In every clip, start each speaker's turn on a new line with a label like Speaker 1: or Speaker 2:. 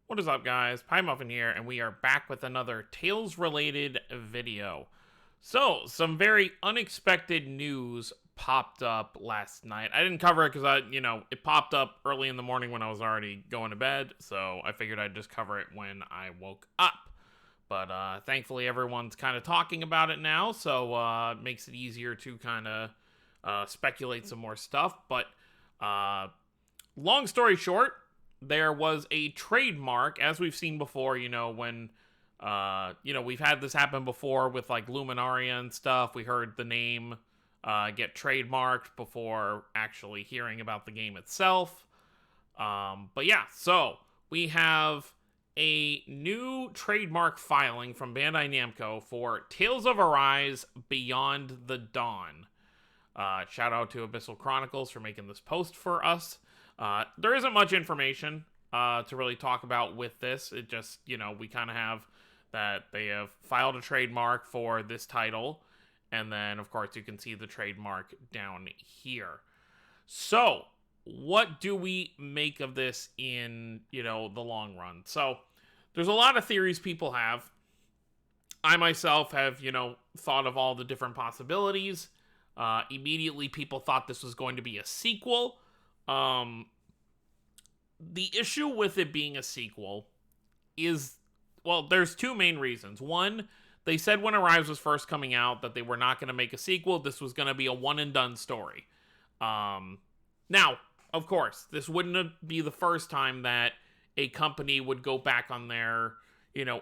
Speaker 1: What is up, guys? Pie Muffin here, and we are back with another Tales-related video. So, some very unexpected news popped up last night. I didn't cover it because it popped up early in the morning when I was already going to bed, so I figured I'd just cover it when I woke up. But thankfully, everyone's kind of talking about it now, so it makes it easier to kind of speculate some more stuff. But long story short, there was a trademark, as we've seen before, when we've had this happen before with like Luminaria and stuff. We heard the name get trademarked before actually hearing about the game itself. But yeah, so we have a new trademark filing from Bandai Namco for Tales of Arise Beyond the Dawn. Shout out to Abyssal Chronicles for making this post for us. There isn't much information to really talk about with this. It just, we kind of have that they have filed a trademark for this title. And then, of course, you can see the trademark down here. So, what do we make of this in, the long run? So, there's a lot of theories people have. I myself have, thought of all the different possibilities. Immediately, people thought this was going to be a sequel. The issue with it being a sequel is, well, there's two main reasons. One, they said when Arise was first coming out that they were not going to make a sequel. This was going to be a one-and-done story. Now, of course, this wouldn't be the first time that a company would go back on their,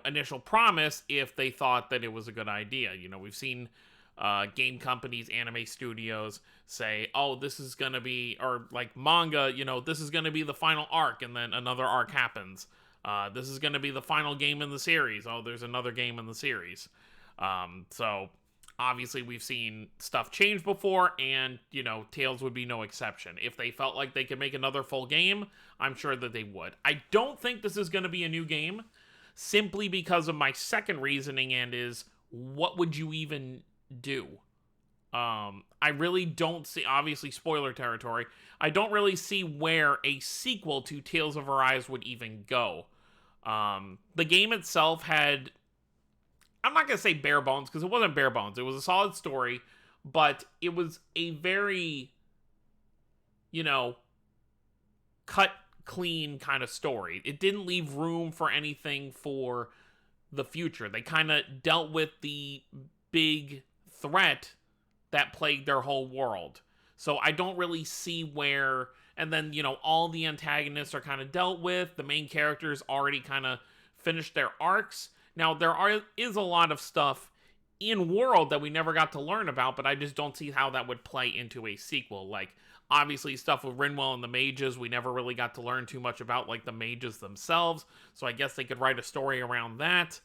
Speaker 1: initial promise if they thought that it was a good idea. We've seen game companies, anime studios say, oh, this is gonna be, or like manga, this is gonna be the final arc, and then another arc happens. This is gonna be the final game in the series. Oh, there's another game in the series. So obviously we've seen stuff change before, and Tales would be no exception. If they felt like they could make another full game, I'm sure that they would. I don't think this is gonna be a new game, simply because of my second reasoning, and is, what would you even do? I really don't see, obviously spoiler territory, I don't really see where a sequel to Tales of Arise would even go. The game itself had, I'm not going to say bare bones, because it wasn't bare bones. It was a solid story, but it was a very, cut clean kind of story. It didn't leave room for anything for the future. They kind of dealt with the big threat that plagued their whole world. So I don't really see where, and then, all the antagonists are kind of dealt with. The main characters already kind of finished their arcs. Now, is a lot of stuff in world that we never got to learn about, but I just don't see how that would play into a sequel. Like, obviously, stuff with Rinwell and the mages, we never really got to learn too much about, like, the mages themselves. So I guess they could write a story around that.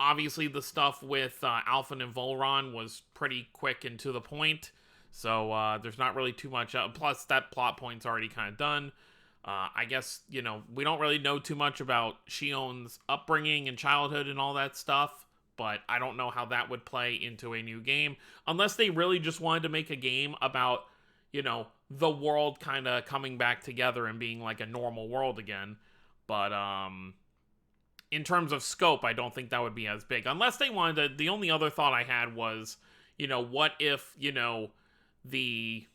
Speaker 1: Obviously, the stuff with Alphen and Volron was pretty quick and to the point, so there's not really too much. Plus, that plot point's already kind of done. I guess, we don't really know too much about Shion's upbringing and childhood and all that stuff, but I don't know how that would play into a new game, unless they really just wanted to make a game about, the world kind of coming back together and being like a normal world again. But, in terms of scope, I don't think that would be as big. Unless they wanted to, the only other thought I had was, what if, the,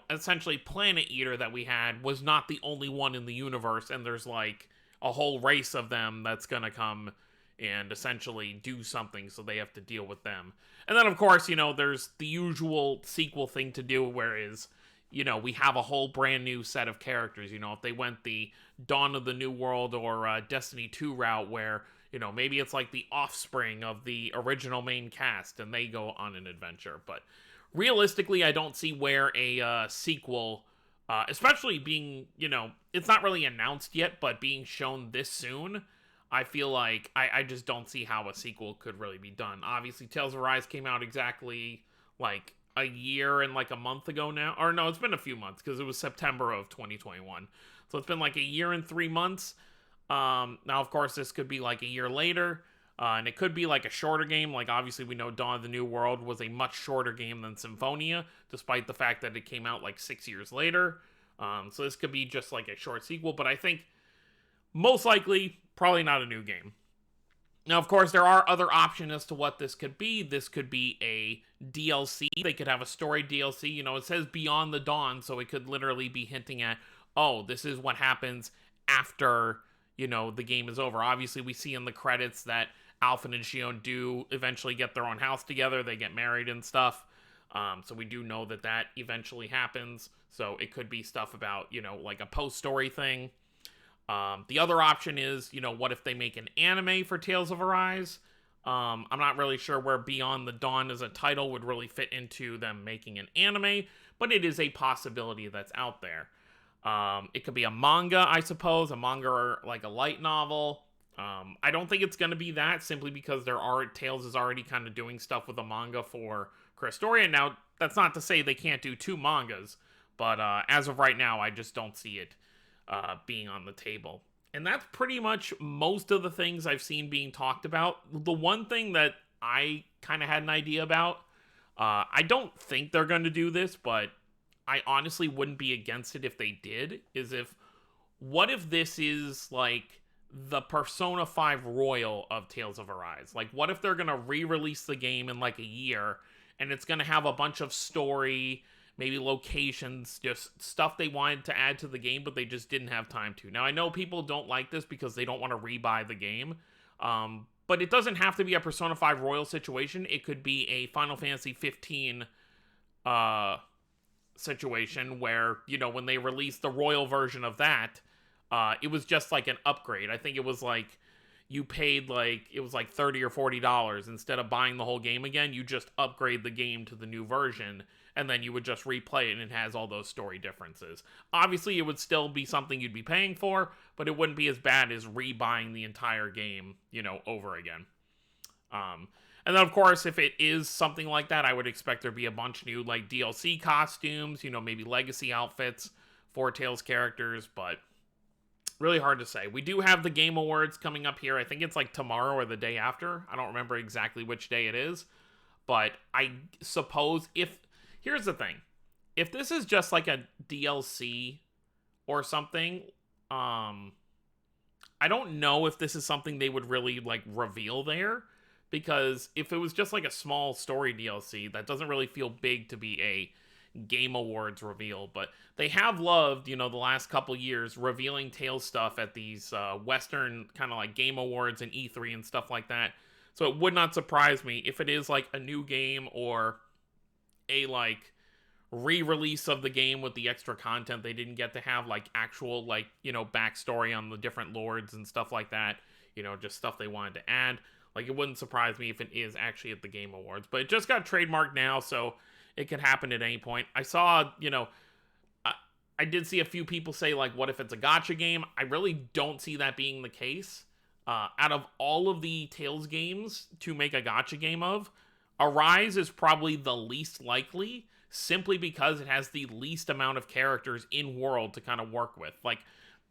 Speaker 1: essentially Planet Eater that we had was not the only one in the universe, and there's, like, a whole race of them that's gonna come and essentially do something, so they have to deal with them. And then, of course, there's the usual sequel thing to do, whereas, we have a whole brand new set of characters. If they went the Dawn of the New World or Destiny 2 route, where, maybe it's like the offspring of the original main cast and they go on an adventure. But realistically, I don't see where a sequel, especially being, it's not really announced yet, but being shown this soon, I feel like I just don't see how a sequel could really be done. Obviously, Tales of Arise came out exactly, like, a year and like a month ago now. Or no, it's been a few months, because it was September of 2021. So it's been like a year and 3 months. Now, of course, this could be like a year later. And it could be like a shorter game. Like, obviously, we know Dawn of the New World was a much shorter game than Symphonia, despite the fact that it came out like 6 years later. So this could be just like a short sequel, but I think most likely probably not a new game. Now, of course, there are other options as to what this could be. This could be a DLC. They could have a story DLC. It says Beyond the Dawn, so it could literally be hinting at, oh, this is what happens after, the game is over. Obviously, we see in the credits that Alphen and Shion do eventually get their own house together. They get married and stuff. So we do know that eventually happens. So it could be stuff about, like a post-story thing. The other option is, what if they make an anime for Tales of Arise? I'm not really sure where Beyond the Dawn as a title would really fit into them making an anime, but it is a possibility that's out there. It could be a manga, I suppose, a manga or like a light novel. I don't think it's going to be that, simply because Tales is already kind of doing stuff with a manga for Crystorian. Now, that's not to say they can't do 2 mangas, but as of right now, I just don't see it being on the table. And that's pretty much most of the things I've seen being talked about. The one thing that I kind of had an idea about, I don't think they're going to do this, but I honestly wouldn't be against it if they did, what if this is like the Persona 5 Royal of Tales of Arise? Like, what if they're going to re-release the game in like a year, and it's going to have a bunch of story, maybe locations, just stuff they wanted to add to the game, but they just didn't have time to. Now, I know people don't like this because they don't want to rebuy the game, but it doesn't have to be a Persona 5 Royal situation. It could be a Final Fantasy 15 situation where, when they released the Royal version of that, it was just like an upgrade. I think it was like you paid it was like $30 or $40 instead of buying the whole game again. You just upgrade the game to the new version, and then you would just replay it, and it has all those story differences. Obviously, it would still be something you'd be paying for, but it wouldn't be as bad as rebuying the entire game, over again. And then, of course, if it is something like that, I would expect there be a bunch new, like, DLC costumes, maybe legacy outfits for Tales characters, but really hard to say. We do have the Game Awards coming up here. I think it's like tomorrow or the day after. I don't remember exactly which day it is, but I suppose here's the thing. If this is just like a DLC or something, I don't know if this is something they would really like reveal there, because if it was just like a small story DLC, that doesn't really feel big to be a Game Awards reveal. But they have loved, the last couple years revealing Tales stuff at these Western kind of like Game Awards and E3 and stuff like that. So it would not surprise me if it is like a new game or a like re-release of the game with the extra content they didn't get to have, like actual like, backstory on the different lords and stuff like that, just stuff they wanted to add. Like, it wouldn't surprise me if it is actually at the Game Awards, but it just got trademarked now, so it could happen at any point. I saw, I did see a few people say, like, what if it's a gacha game? I really don't see that being the case. Out of all of the Tales games to make a gacha game of, Arise is probably the least likely, simply because it has the least amount of characters in world to kind of work with. Like,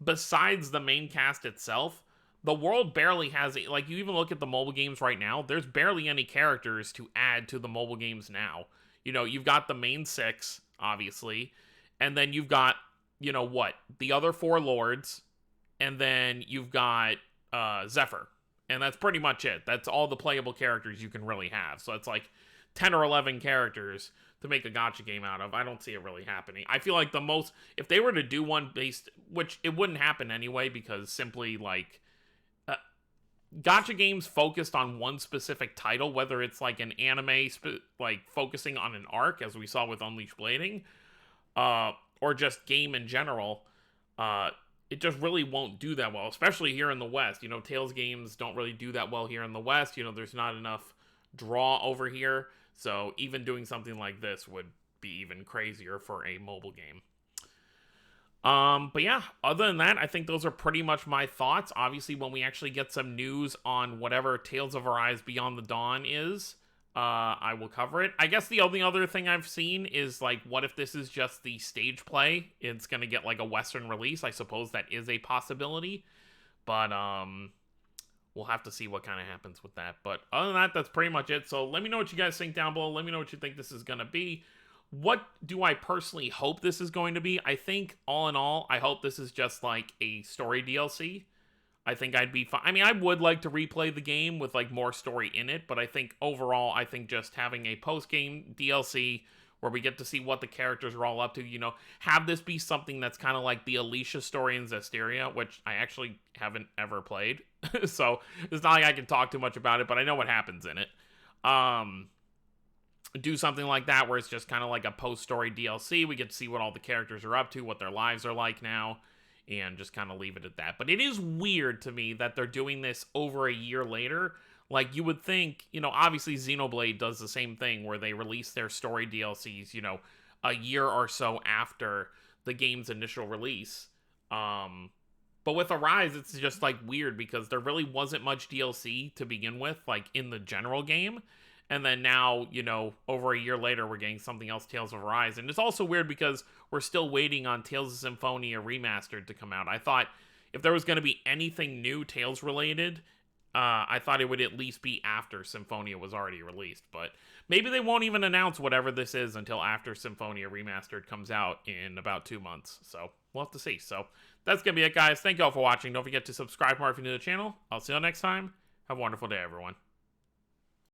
Speaker 1: besides the main cast itself, the world barely has it. Like, you even look at the mobile games right now, there's barely any characters to add to the mobile games now. You've got the main 6, obviously, and then you've got, the other 4 lords, and then you've got Zephyr, and that's pretty much it. That's all the playable characters you can really have. So it's like 10 or 11 characters to make a gacha game out of. I don't see it really happening. I feel like if they were to do one based, which it wouldn't happen anyway, because simply like gacha games focused on one specific title, whether it's like an anime like focusing on an arc, as we saw with Unleashed Blading, or just game in general, it just really won't do that well, especially here in the West. Tales games don't really do that well here in the West. There's not enough draw over here, so even doing something like this would be even crazier for a mobile game. But yeah, other than that, I think those are pretty much my thoughts. Obviously, when we actually get some news on whatever Tales of Arise Beyond the Dawn is, I will cover it. I guess the only other thing I've seen is, like, what if this is just the stage play? It's gonna get, like, a Western release. I suppose that is a possibility. But, we'll have to see what kind of happens with that. But other than that, that's pretty much it. So let me know what you guys think down below. Let me know what you think this is gonna be. What do I personally hope this is going to be? I think, all in all, I hope this is just like a story DLC. I think I'd be fine. I mean, I would like to replay the game with like more story in it, but I think overall, I think just having a post-game DLC where we get to see what the characters are all up to, you know, have this be something that's kind of like the Alicia story in Zestiria, which I actually haven't ever played. So it's not like I can talk too much about it, but I know what happens in it. Do something like that where it's just kind of like a post-story DLC. We get to see what all the characters are up to, what their lives are like now, and just kind of leave it at that. But it is weird to me that they're doing this over a year later. Like, you would think, you know, obviously Xenoblade does the same thing where they release their story DLCs, you know, a year or so after the game's initial release. But with Arise, it's just like weird because there really wasn't much DLC to begin with, like in the general game. And then now, you know, over a year later, we're getting something else, Tales of Arise. And it's also weird because we're still waiting on Tales of Symphonia Remastered to come out. I thought if there was going to be anything new Tales related, I thought it would at least be after Symphonia was already released. But maybe they won't even announce whatever this is until after Symphonia Remastered comes out in about 2 months. So we'll have to see. So that's going to be it, guys. Thank you all for watching. Don't forget to subscribe more if you're new to the channel. I'll see you next time. Have a wonderful day, everyone.